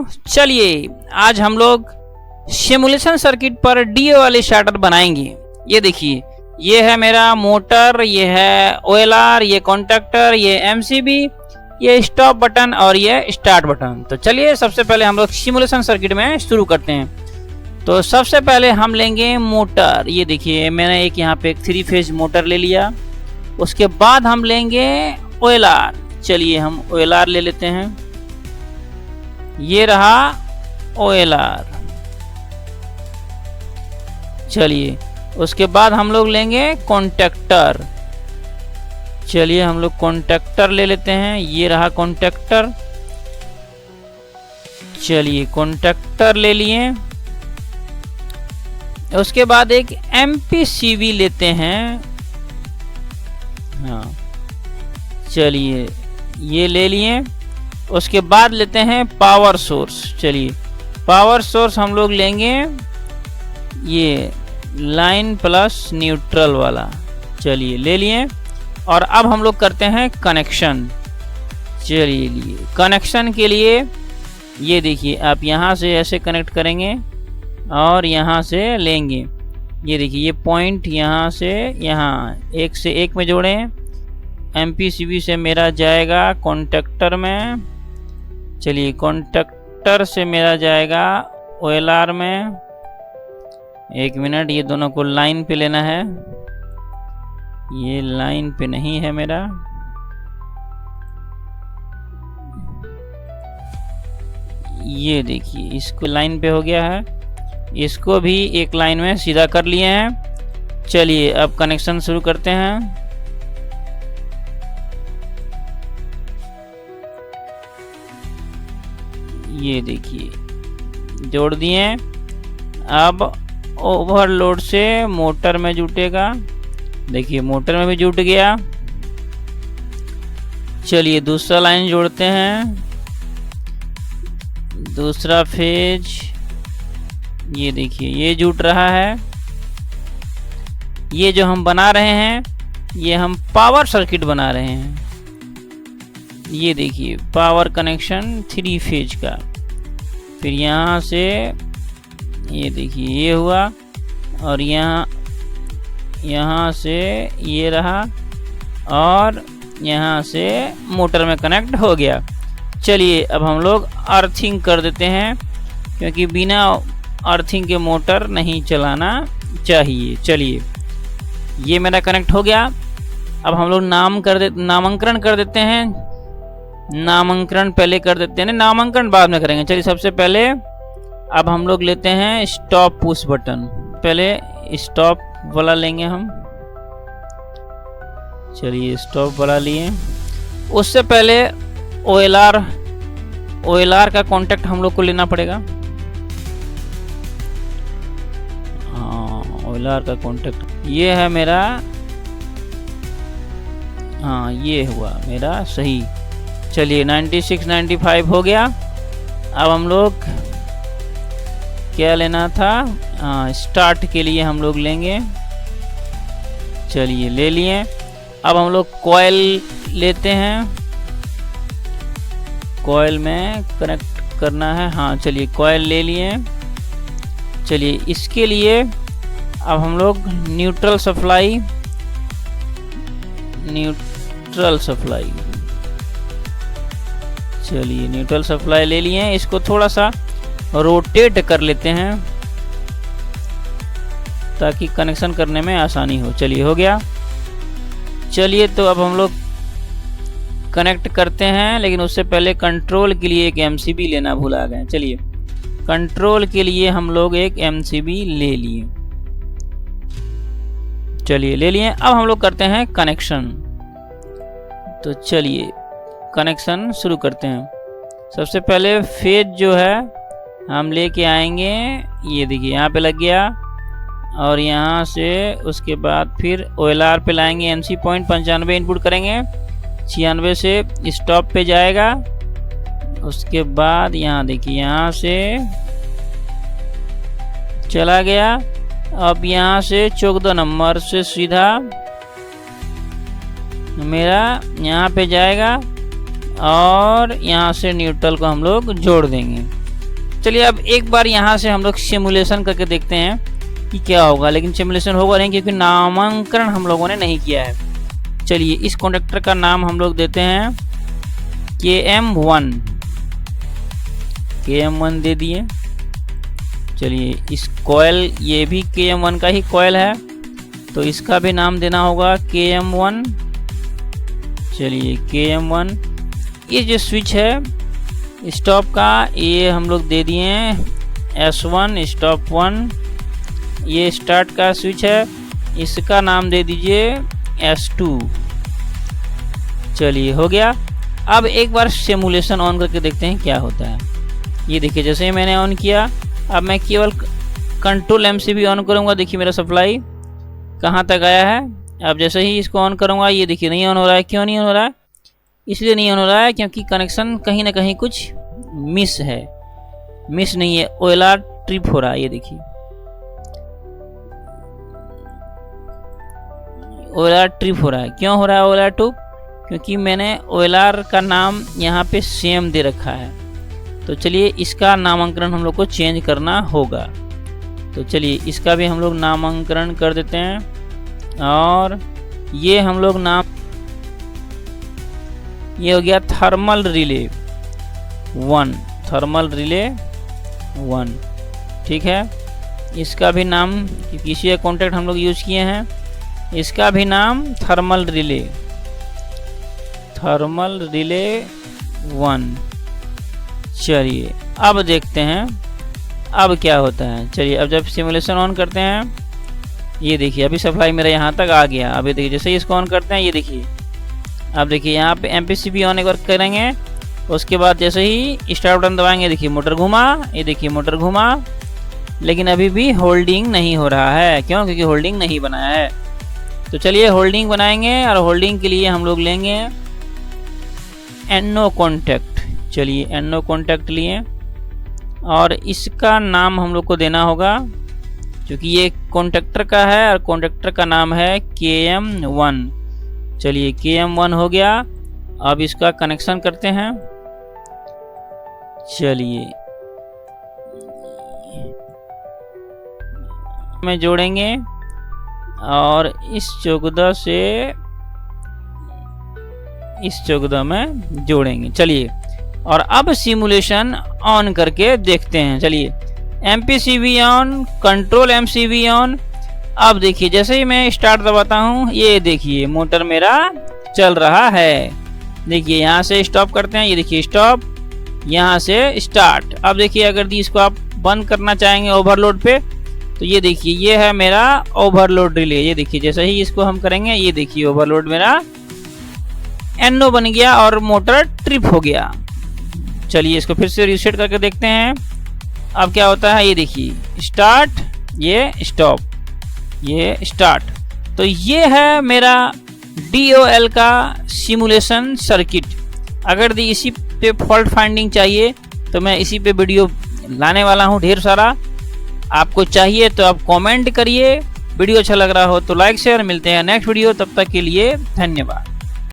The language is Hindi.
चलिए आज हम लोग सिमुलेशन सर्किट पर डीओ वाले स्टार्टर बनाएंगे। ये देखिए, ये है मेरा मोटर, ये है ओएलआर, ये कॉन्टैक्टर, ये एमसीबी, ये स्टॉप बटन और ये स्टार्ट बटन। तो चलिए सबसे पहले हम लोग सिमुलेशन सर्किट में शुरू करते हैं। तो सबसे पहले हम लेंगे मोटर। ये देखिए मैंने एक यहाँ पे एक 3 फेज मोटर ले लिया। उसके बाद हम लेंगे ओएलआर। चलिए हम ओएलआर ले लेते हैं। ये रहा ओएलआर। चलिए उसके बाद हम लोग लेंगे कॉन्टैक्टर। चलिए हम लोग कॉन्टैक्टर ले लेते हैं। ये रहा कॉन्टैक्टर। चलिए कॉन्टैक्टर ले लिए। उसके बाद एक एमपीसीबी लेते हैं। हाँ चलिए ये ले लिए। उसके बाद लेते हैं पावर सोर्स। चलिए पावर सोर्स हम लोग लेंगे ये लाइन प्लस न्यूट्रल वाला। चलिए ले लिए। और अब हम लोग करते हैं कनेक्शन। चलिए लिए कनेक्शन के लिए ये देखिए आप यहाँ से ऐसे कनेक्ट करेंगे और यहाँ से लेंगे। ये देखिए ये पॉइंट यहाँ से यहाँ एक से एक में जोड़ें। एमपीसीबी से मेरा जाएगा कॉन्टैक्टर में। चलिए कॉन्टैक्टर से मेरा जाएगा ओएलआर में। एक मिनट, ये दोनों को लाइन पे लेना है। ये लाइन पे नहीं है मेरा। ये देखिए इसको लाइन पे हो गया है। इसको भी एक लाइन में सीधा कर लिए हैं। चलिए अब कनेक्शन शुरू करते हैं। ये देखिए जोड़ दिए। अब ओवरलोड से मोटर में जुटेगा। देखिए मोटर में भी जुट गया। चलिए दूसरा लाइन जोड़ते हैं। दूसरा फेज ये देखिए ये जुट रहा है। ये जो हम बना रहे हैं ये हम पावर सर्किट बना रहे हैं। ये देखिए पावर कनेक्शन 3 फेज का। फिर यहाँ से ये देखिए ये हुआ और यहाँ से ये रहा और यहाँ से मोटर में कनेक्ट हो गया। चलिए अब हम लोग अर्थिंग कर देते हैं, क्योंकि बिना अर्थिंग के मोटर नहीं चलाना चाहिए। चलिए ये मेरा कनेक्ट हो गया। अब हम लोग नामांकन कर देते हैं। नामांकन पहले कर देते हैं, नामांकन बाद में करेंगे। चलिए सबसे पहले अब हम लोग लेते हैं स्टॉप पुश बटन। पहले स्टॉप वाला लेंगे हम। चलिए स्टॉप वाला लिए। उससे पहले ओएलआर का कांटेक्ट हम लोग को लेना पड़ेगा। हाँ ओएलआर का कांटेक्ट ये है मेरा। हाँ ये हुआ मेरा सही। चलिए 96 95 हो गया। अब हम लोग क्या लेना था, स्टार्ट के लिए हम लोग लेंगे। चलिए ले लिए। अब हम लोग कॉइल लेते हैं। कॉइल में कनेक्ट करना है। हाँ चलिए कॉइल ले लिए। चलिए इसके लिए अब हम लोग न्यूट्रल सप्लाई चलिए न्यूट्रल सप्लाई ले लिए। इसको थोड़ा सा रोटेट कर लेते हैं ताकि कनेक्शन करने में आसानी हो। चलिए हो गया। चलिए तो अब हम लोग कनेक्ट करते हैं, लेकिन उससे पहले कंट्रोल के लिए एक एमसीबी लेना भूला गए। चलिए कंट्रोल के लिए हम लोग एक एमसीबी ले लिए। चलिए ले लिए। अब हम लोग करते हैं कनेक्शन। तो चलिए कनेक्शन शुरू करते हैं। सबसे पहले फेज जो है हम लेके आएंगे। ये देखिए यहाँ पे लग गया और यहाँ से उसके बाद फिर ओएलआर पे लाएंगे। एमसी पॉइंट 95 इनपुट करेंगे। 96 से स्टॉप पे जाएगा। उसके बाद यहाँ देखिए यहाँ से चला गया। अब यहाँ से 14 नंबर से सीधा मेरा यहाँ पे जाएगा और यहाँ से न्यूट्रल को हम लोग जोड़ देंगे। चलिए अब एक बार यहाँ से हम लोग सिमुलेशन करके देखते हैं कि क्या होगा, लेकिन सिमुलेशन होगा नहीं क्योंकि नामांकन हम लोगों ने नहीं किया है। चलिए इस कॉन्ट्रैक्टर का नाम हम लोग देते हैं KM1, KM1 दे दिए। चलिए इस कॉयल, ये भी KM1 का ही कॉयल है तो इसका भी नाम देना होगा KM1। चलिए KM1। ये जो स्विच है स्टॉप का, ये हम लोग दे दिए S1 स्टॉप 1। ये स्टार्ट का स्विच है, इसका नाम दे दीजिए S2। चलिए हो गया। अब एक बार सिमुलेशन ऑन करके देखते हैं क्या होता है। ये देखिए जैसे ही मैंने ऑन किया, अब मैं केवल कंट्रोल MCB ऑन करूँगा। देखिए मेरा सप्लाई कहाँ तक आया है। अब जैसे ही इसको ऑन करूँगा, ये देखिए नहीं ऑन हो रहा है। क्यों नहीं ऑन हो रहा है? इसलिए नहीं ऑन हो रहा है क्योंकि कनेक्शन कहीं ना कहीं कुछ मिस है। मिस नहीं है, OLR ट्रिप हो रहा है। ये देखिए OLR ट्रिप हो रहा है। क्यों हो रहा है OLR ट्रिप? क्योंकि मैंने OLR का नाम यहाँ पे सेम दे रखा है। तो चलिए इसका नामांकन हम लोग को चेंज करना होगा। तो चलिए इसका भी हम लोग नामांकन कर देते हैं और ये हम लोग नाम, ये हो गया थर्मल रिले 1, थर्मल रिले 1। ठीक है, इसका भी नाम किसी का कॉन्टैक्ट हम लोग यूज किए हैं, इसका भी नाम थर्मल रिले 1। चलिए अब देखते हैं अब क्या होता है। चलिए अब जब सिमुलेशन ऑन करते हैं, ये देखिए अभी सप्लाई मेरा यहाँ तक आ गया। अभी देखिए जैसे ही इसको ऑन करते हैं, ये देखिए अब देखिए यहाँ पे MPCB ऑन एक बार करेंगे, उसके बाद जैसे ही स्टार्ट बटन दबाएंगे, देखिए मोटर घुमा, ये देखिए मोटर घुमा, लेकिन अभी भी होल्डिंग नहीं हो रहा है। क्यों? क्योंकि होल्डिंग नहीं बनाया है। तो चलिए होल्डिंग बनाएंगे और होल्डिंग के लिए हम लोग लेंगे NO कॉन्टैक्ट। चलिए NO कॉन्टैक्ट लिए और इसका नाम हम लोग को देना होगा, क्योंकि ये कॉन्टैक्टर का है और कॉन्टैक्टर का नाम है KM1। चलिए KM1 हो गया। अब इसका कनेक्शन करते हैं। चलिए में जोड़ेंगे और इस 14 से इस 14 में जोड़ेंगे। चलिए और अब सिमुलेशन ऑन करके देखते हैं। चलिए MPCB on, control MCB on. अब देखिए जैसे ही मैं स्टार्ट दबाता हूँ, ये देखिए मोटर मेरा चल रहा है। देखिए यहाँ से स्टॉप करते हैं, ये देखिए स्टॉप, यहाँ से स्टार्ट। अब देखिए अगर इसको आप बंद करना चाहेंगे ओवरलोड पे, तो ये देखिए ये है मेरा ओवरलोड रिले। ये देखिए जैसे ही इसको हम करेंगे, ये देखिए ओवरलोड मेरा NO बन गया और मोटर ट्रिप हो गया। चलिए इसको फिर से रीसेट करके देखते हैं अब क्या होता है। ये देखिए स्टार्ट, ये स्टॉप, ये स्टार्ट। तो ये है मेरा DOL का सिमुलेशन सर्किट। अगर इसी पे फॉल्ट फाइंडिंग चाहिए तो मैं इसी पे वीडियो लाने वाला हूँ ढेर सारा। आपको चाहिए तो आप कमेंट करिए। वीडियो अच्छा लग रहा हो तो लाइक शेयर। मिलते हैं नेक्स्ट वीडियो, तब तक के लिए धन्यवाद।